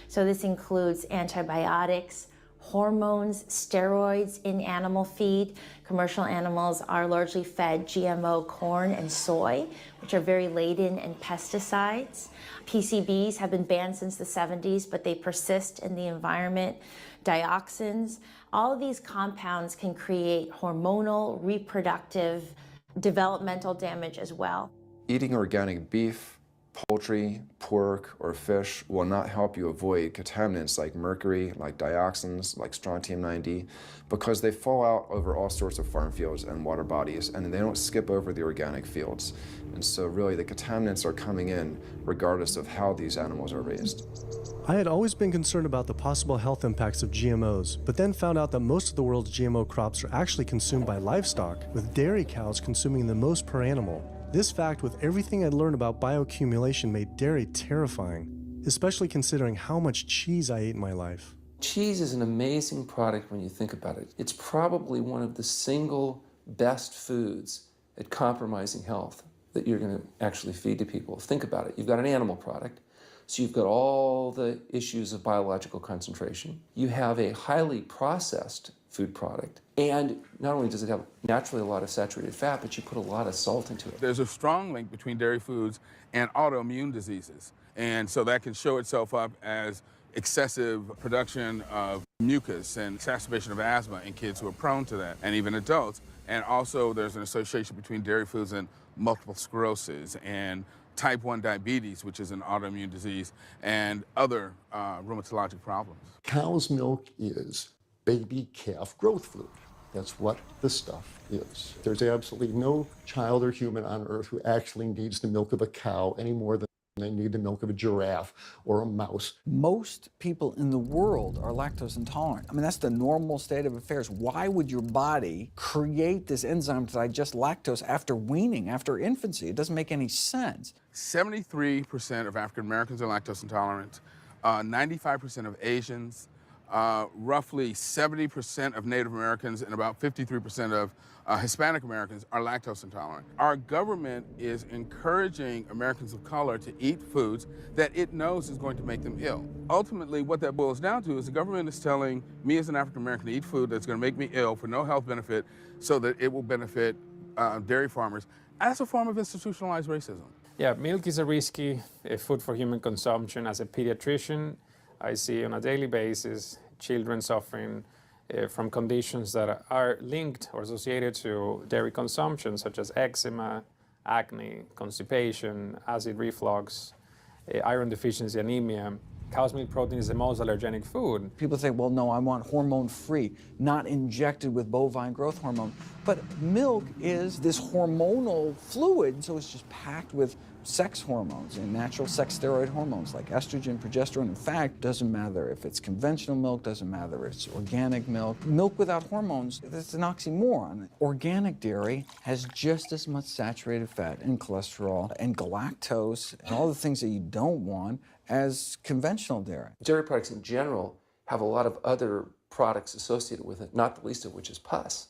So this includes antibiotics, hormones, steroids in animal feed. Commercial animals are largely fed GMO corn and soy, which are very laden in pesticides. PCBs have been banned since the 70s, but they persist in the environment. Dioxins, all of these compounds can create hormonal, reproductive, developmental damage as well. Eating organic beef, poultry, pork, or fish will not help you avoid contaminants like mercury, like dioxins, like strontium-90, because they fall out over all sorts of farm fields and water bodies, and they don't skip over the organic fields. And so really the contaminants are coming in regardless of how these animals are raised. I had always been concerned about the possible health impacts of GMOs, but then found out that most of the world's GMO crops are actually consumed by livestock, with dairy cows consuming the most per animal. This fact, with everything I'd learned about bioaccumulation, made dairy terrifying, especially considering how much cheese I ate in my life. Cheese is an amazing product when you think about it. It's probably one of the single best foods at compromising health that you're going to actually feed to people. Think about it. You've got an animal product, so you've got all the issues of biological concentration. You have a highly processed food product, and not only does it have naturally a lot of saturated fat, but you put a lot of salt into it. There's a strong link between dairy foods and autoimmune diseases, and so that can show itself up as excessive production of mucus and exacerbation of asthma in kids who are prone to that, and even adults. And also there's an association between dairy foods and multiple sclerosis and type 1 diabetes, which is an autoimmune disease, and other rheumatologic problems. Cow's milk is baby calf growth fluid. That's what the stuff is. There's absolutely no child or human on earth who actually needs the milk of a cow any more than they need the milk of a giraffe or a mouse. Most people in the world are lactose intolerant. I mean, that's the normal state of affairs. Why would your body create this enzyme to digest lactose after weaning, after infancy? It doesn't make any sense. 73% of African Americans are lactose intolerant, 95% of Asians, roughly 70% of Native Americans, and about 53% of Hispanic Americans are lactose intolerant. Our government is encouraging Americans of color to eat foods that it knows is going to make them ill. Ultimately, what that boils down to is the government is telling me as an African American to eat food that's going to make me ill for no health benefit so that it will benefit dairy farmers. That's a form of institutionalized racism. Yeah, milk is a risky food for human consumption. As a pediatrician, I see on a daily basis children suffering from conditions that are linked or associated to dairy consumption, such as eczema, acne, constipation, acid reflux, iron deficiency, anemia. Cow's milk protein is the most allergenic food. People say, well, no, I want hormone-free, not injected with bovine growth hormone. But milk is this hormonal fluid, so it's just packed with sex hormones and natural sex steroid hormones like estrogen, progesterone. In fact, doesn't matter if it's conventional milk, doesn't matter if it's organic milk. Milk without hormones, that's an oxymoron. Organic dairy has just as much saturated fat and cholesterol and galactose and all the things that you don't want as conventional dairy. Dairy products in general have a lot of other products associated with it, not the least of which is pus.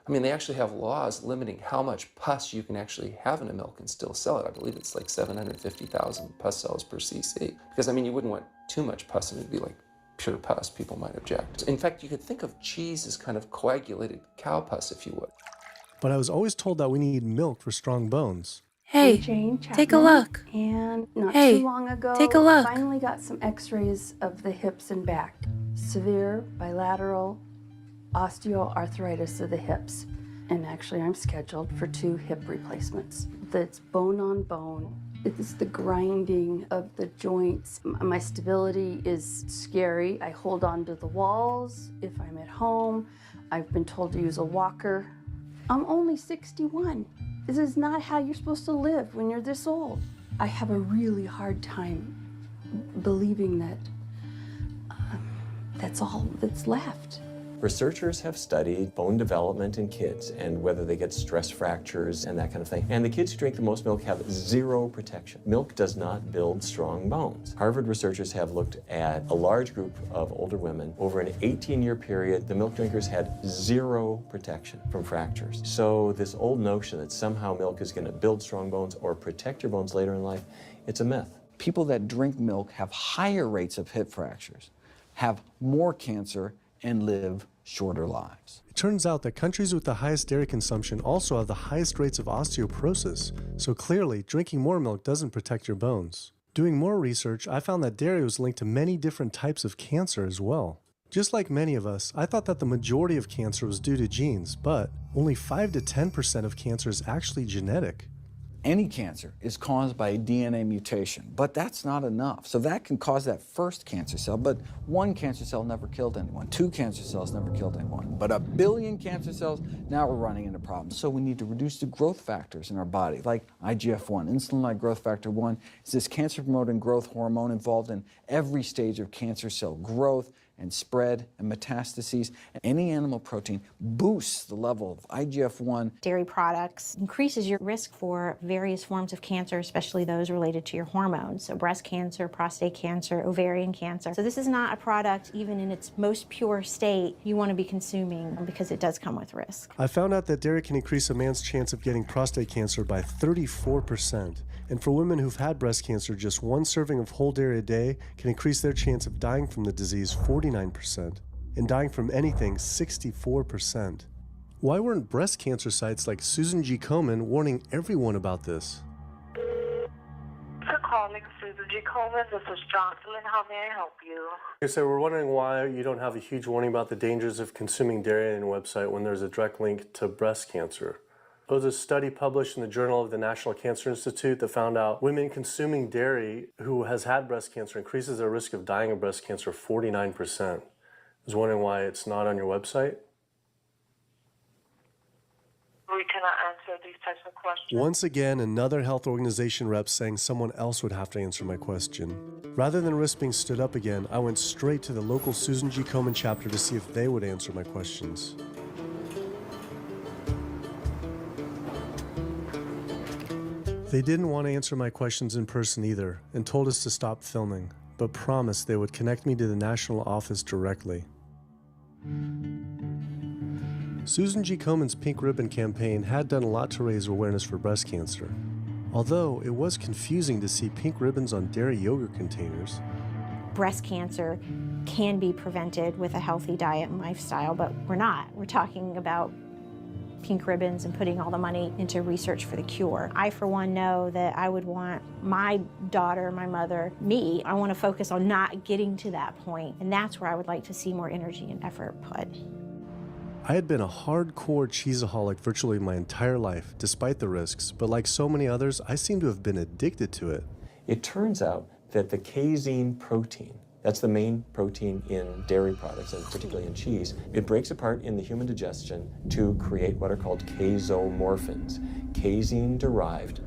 I mean, they actually have laws limiting how much pus you can actually have in a milk and still sell it. I believe it's like 750,000 pus cells per cc. Because, I mean, you wouldn't want too much pus and it'd be like pure pus. People might object. In fact, you could think of cheese as kind of coagulated cow pus, if you would. But I was always told that we need milk for strong bones. Hey, Jane take a look. And not Hey, too long ago, take a look. finally got some x-rays of the hips and back. Severe bilateral osteoarthritis of the hips. And actually, I'm scheduled for 2 hip replacements. That's bone on bone. It's the grinding of the joints. My stability is scary. I hold on to the walls if I'm at home. I've been told to use a walker. I'm only 61. This is not how you're supposed to live when you're this old. I have a really hard time believing that that's all that's left. Researchers have studied bone development in kids and whether they get stress fractures and that kind of thing. And the kids who drink the most milk have zero protection. Milk does not build strong bones. Harvard researchers have looked at a large group of older women. Over an 18-year period, the milk drinkers had zero protection from fractures. So this old notion that somehow milk is going to build strong bones or protect your bones later in life, it's a myth. People that drink milk have higher rates of hip fractures, have more cancer, and live shorter lives. It turns out that countries with the highest dairy consumption also have the highest rates of osteoporosis, so clearly drinking more milk doesn't protect your bones. Doing more research, I found that dairy was linked to many different types of cancer as well. Just like many of us, I thought that the majority of cancer was due to genes, but only 5 to 10% of cancer is actually genetic. Any cancer is caused by a DNA mutation, but that's not enough. So that can cause that first cancer cell, but one cancer cell never killed anyone. 2 cancer cells never killed anyone. But 1 billion cancer cells, now we're running into problems. So we need to reduce the growth factors in our body, like IGF-1. Insulin-like growth factor 1 is this cancer-promoting growth hormone involved in every stage of cancer cell growth and spread and metastases. Any animal protein boosts the level of IGF-1. Dairy products increases your risk for various forms of cancer, especially those related to your hormones. So breast cancer, prostate cancer, ovarian cancer. So this is not a product, even in its most pure state, you want to be consuming because it does come with risk. I found out that dairy can increase a man's chance of getting prostate cancer by 34%. And for women who've had breast cancer, just 1 serving of whole dairy a day can increase their chance of dying from the disease 49%, and dying from anything 64%. Why weren't breast cancer sites like Susan G. Komen warning everyone about this? For calling Susan G. Komen, this is Jocelyn. How may I help you? So we're wondering why you don't have a huge warning about the dangers of consuming dairy on your website when there's a direct link to breast cancer. There was a study published in the Journal of the National Cancer Institute that found out women consuming dairy who has had breast cancer increases their risk of dying of breast cancer 49%. I was wondering why it's not on your website. We cannot answer these types of questions. Once again, another health organization rep saying someone else would have to answer my question. Rather than risk being stood up again, I went straight to the local Susan G. Komen chapter to see if they would answer my questions. They didn't want to answer my questions in person either, and told us to stop filming, but promised they would connect me to the national office directly. Susan G. Komen's Pink Ribbon campaign had done a lot to raise awareness for breast cancer, although it was confusing to see pink ribbons on dairy yogurt containers. Breast cancer can be prevented with a healthy diet and lifestyle, but we're not. We're talking about pink ribbons and putting all the money into research for the cure. I, for one, know that I would want my daughter, my mother, me, I want to focus on not getting to that point, and that's where I would like to see more energy and effort put. I had been a hardcore cheeseaholic virtually my entire life, despite the risks, but like so many others, I seem to have been addicted to it. It turns out that the casein protein, that's the main protein in dairy products, and particularly in cheese. It breaks apart in the human digestion to create what are called casomorphins, casein-derived,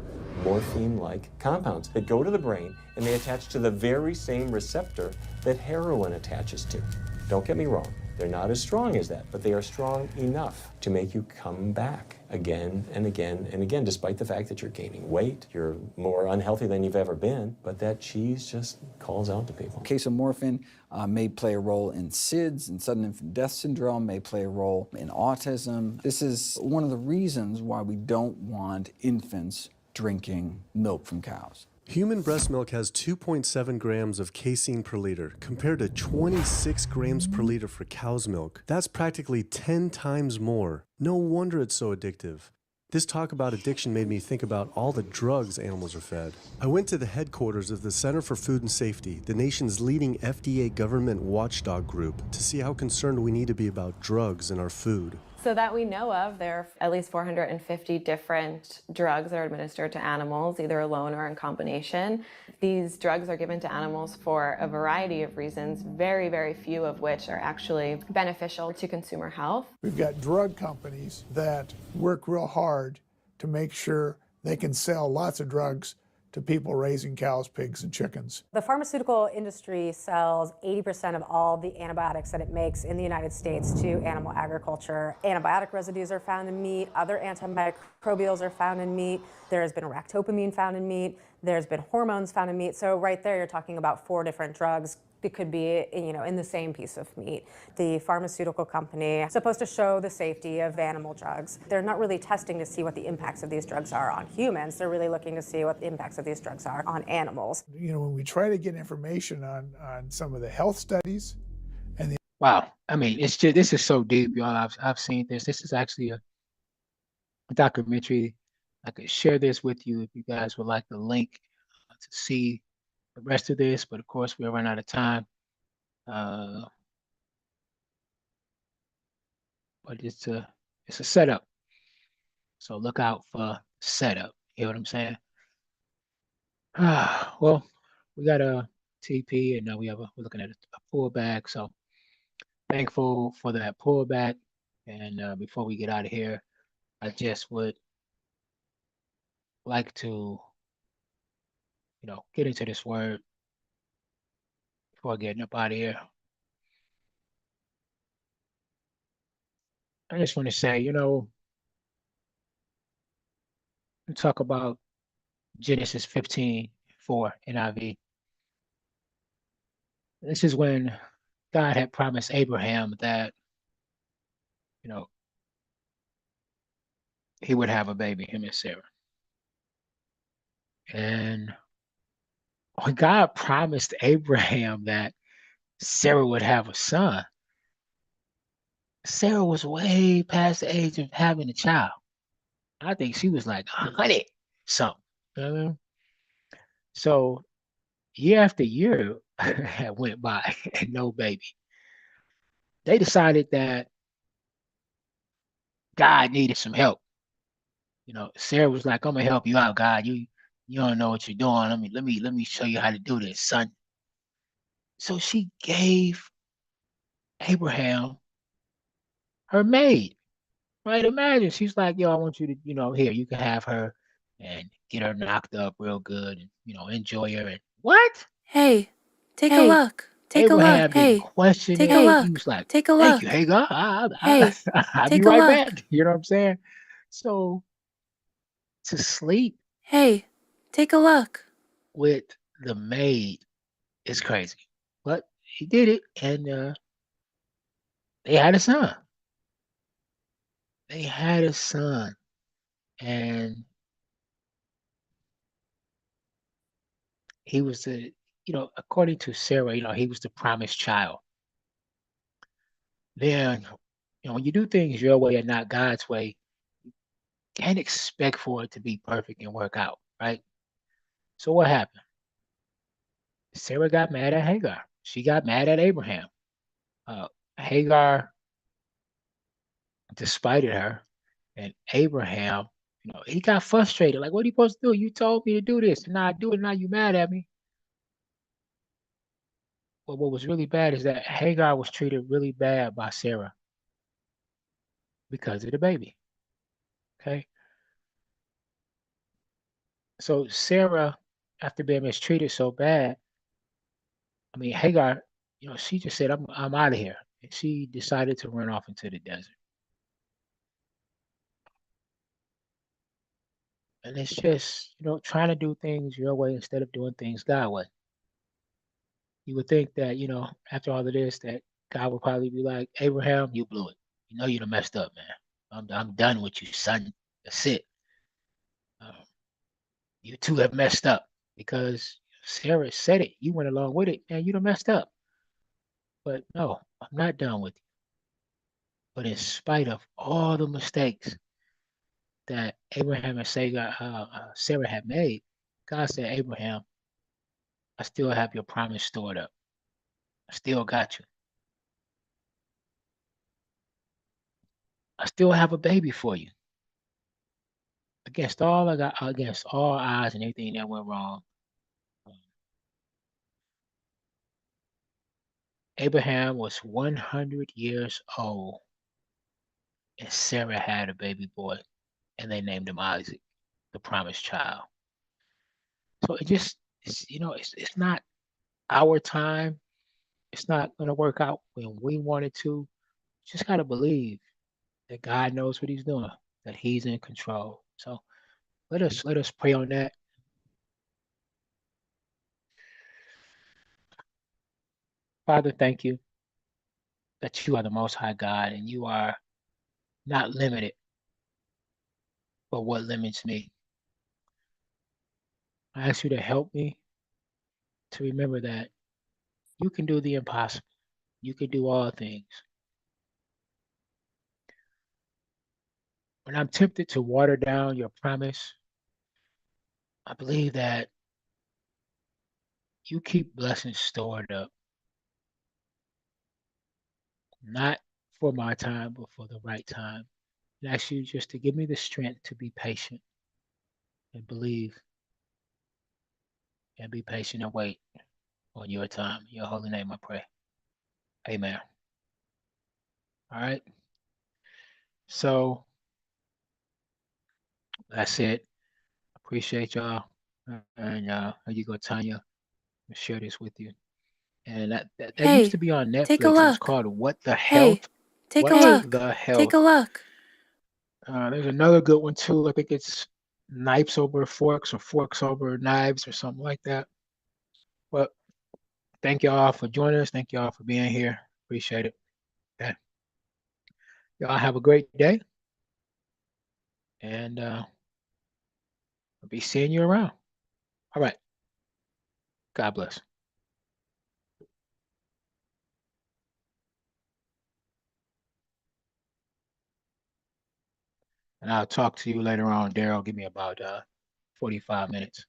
morphine-like compounds that go to the brain, and they attach to the very same receptor that heroin attaches to. Don't get me wrong, they're not as strong as that, but they are strong enough to make you come back again and again and again, despite the fact that you're gaining weight, you're more unhealthy than you've ever been, but that cheese just calls out to people. Casomorphin may play a role in SIDS, and sudden infant death syndrome, may play a role in autism. This is one of the reasons why we don't want infants drinking milk from cows. Human breast milk has 2.7 grams of casein per liter, compared to 26 grams per liter for cow's milk. That's practically 10 times more. No wonder it's so addictive. This talk about addiction made me think about all the drugs animals are fed. I went to the headquarters of the Center for Food and Safety, the nation's leading FDA government watchdog group, to see how concerned we need to be about drugs in our food. So that we know of, there are at least 450 different drugs that are administered to animals, either alone or in combination. These drugs are given to animals for a variety of reasons, very, very few of which are actually beneficial to consumer health. We've got drug companies that work real hard to make sure they can sell lots of drugs to people raising cows, pigs, and chickens. The pharmaceutical industry sells 80% of all the antibiotics that it makes in the United States to animal agriculture. Antibiotic residues are found in meat, other antimicrobials are found in meat, there has been ractopamine found in meat, there's been hormones found in meat. So right there you're talking about 4 different drugs. It could be, in the same piece of meat. The pharmaceutical company is supposed to show the safety of animal drugs. They're not really testing to see what the impacts of these drugs are on humans. They're really looking to see what the impacts of these drugs are on animals. When we try to get information on some of the health studies and the Wow. I mean, it's just, this is so deep, y'all. I've seen this. This is actually a documentary. I could share this with you if you guys would like the link to see the rest of this, but of course we'll run out of time. But it's a setup. So look out for setup. You know what I'm saying? Well, we got a TP and now we're looking at a pullback. So thankful for that pullback. And before we get out of here, I just would like to, get into this word before getting up out of here. I just want to say, we talk about Genesis 15:4 NIV. This is when God had promised Abraham that, he would have a baby, him and Sarah. And when God promised Abraham that Sarah would have a son, Sarah was way past the age of having a child. I think she was like 100 something. You know what I mean? So year after year had went by and no baby. They decided that God needed some help. Sarah was like, "I'm gonna help you out, God. You don't know what you're doing. Let me show you how to do this, son." So she gave Abraham her maid. Right? Imagine she's like, "Yo, I want you to, here, you can have her and get her knocked up real good and enjoy her." And what? Hey, take a look. Take a Abraham look. didn't Hey, question take it. a He look. was like, Take a "Thank look. you, Hagar. Hey, I'll be take a right look. back." You know what I'm saying? So to sleep Hey, take a look. with the maid is crazy. But he did it, and they had a son. They had a son. And he was according to Sarah, he was the promised child. Then, when you do things your way and not God's way, you can't expect for it to be perfect and work out, right? So what happened? Sarah got mad at Hagar. She got mad at Abraham. Hagar despited her, and Abraham, he got frustrated. Like, what are you supposed to do? You told me to do this, and now I do it. Now you mad at me. But what was really bad is that Hagar was treated really bad by Sarah because of the baby. Okay. So Sarah, after being mistreated so bad, Hagar, she just said, I'm out of here. And she decided to run off into the desert. And it's just, trying to do things your way instead of doing things God's way. You would think that, after all of this, that God would probably be like, Abraham, you blew it. You done messed up, man. I'm done with you, son. That's it. You two have messed up because Sarah said it. You went along with it, and you done messed up. But no, I'm not done with you. But in spite of all the mistakes that Abraham and Sarah had made, God said, Abraham, I still have your promise stored up. I still got you. I still have a baby for you. Against all odds and everything that went wrong. Abraham was 100 years old, and Sarah had a baby boy, and they named him Isaac, the promised child. So it's not our time. It's not going to work out when we want it to. Just got to believe that God knows what He's doing, that He's in control. So let us pray on that. Father, thank you that you are the Most High God and you are not limited by what limits me. I ask you to help me to remember that you can do the impossible. You can do all things. When I'm tempted to water down your promise, I believe that you keep blessings stored up, not for my time, but for the right time. I ask you just to give me the strength to be patient and believe and be patient and wait on your time. In your holy name, I pray. Amen. All right. So that's it. Appreciate y'all. And here you go, Tanya. I'll share this with you. And that used Hey, to be on take a Netflix. It was look. called What the Hey, Health? take a What look. the Take Health? a look. There's another good one too. I think it's Knives Over Forks or Forks Over Knives or something like that. Well, thank y'all for joining us. Thank y'all for being here. Appreciate it. Okay. Y'all have a great day. And I'll be seeing you around. All right. God bless. And I'll talk to you later on, Daryl. Give me about 45 minutes.